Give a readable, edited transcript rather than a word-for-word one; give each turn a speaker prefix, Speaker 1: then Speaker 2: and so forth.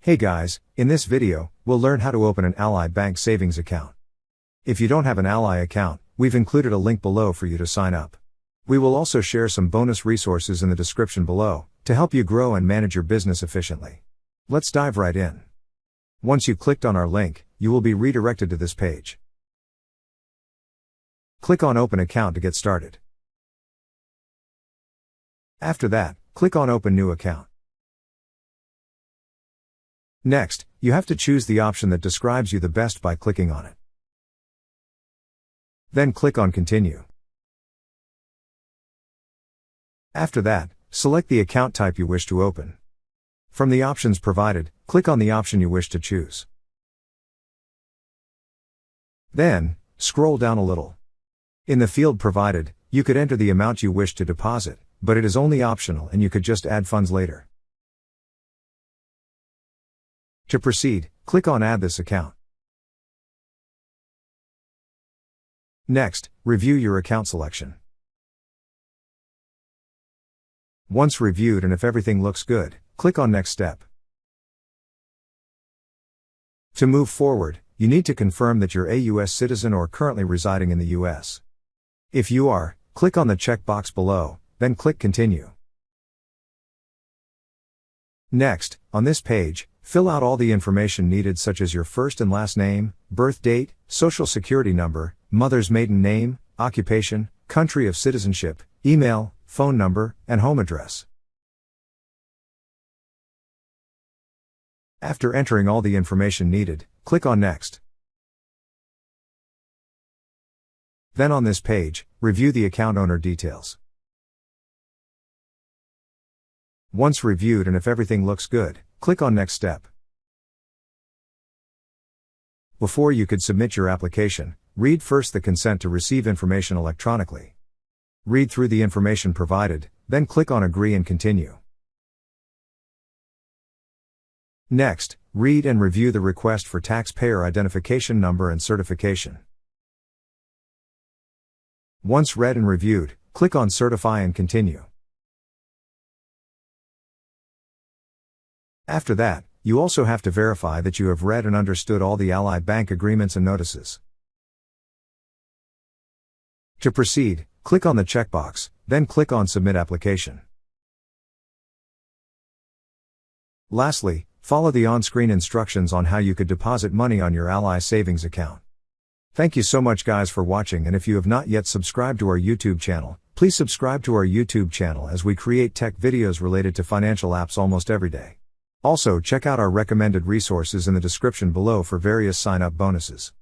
Speaker 1: Hey guys, in this video, we'll learn how to open an Ally Bank savings account. If you don't have an Ally account, we've included a link below for you to sign up. We will also share some bonus resources in the description below, to help you grow and manage your business efficiently. Let's dive right in. Once you clicked on our link, you will be redirected to this page. Click on Open Account to get started. After that, click on Open New Account. Next, you have to choose the option that describes you the best by clicking on it. Then click on Continue. After that, select the account type you wish to open. From the options provided, click on the option you wish to choose. Then, scroll down a little. In the field provided, you could enter the amount you wish to deposit, but it is only optional and you could just add funds later. To proceed, click on Add this account. Next, review your account selection. Once reviewed and if everything looks good, click on Next Step. To move forward, you need to confirm that you're a U.S. citizen or currently residing in the U.S. If you are, click on the checkbox below, then click Continue. Next, on this page, fill out all the information needed such as your first and last name, birth date, social security number, mother's maiden name, occupation, country of citizenship, email, phone number, and home address. After entering all the information needed, click on Next. Then on this page, review the account owner details. Once reviewed and if everything looks good, click on Next Step. Before you could submit your application, read first the consent to receive information electronically. Read through the information provided, then click on Agree and Continue. Next, read and review the request for taxpayer identification number and certification. Once read and reviewed, click on Certify and Continue. After that, you also have to verify that you have read and understood all the Ally Bank agreements and notices. To proceed, click on the checkbox, then click on Submit Application. Lastly, follow the on-screen instructions on how you could deposit money on your Ally savings account. Thank you so much guys for watching, and if you have not yet subscribed to our YouTube channel, please subscribe to our YouTube channel as we create tech videos related to financial apps almost every day. Also check out our recommended resources in the description below for various sign-up bonuses.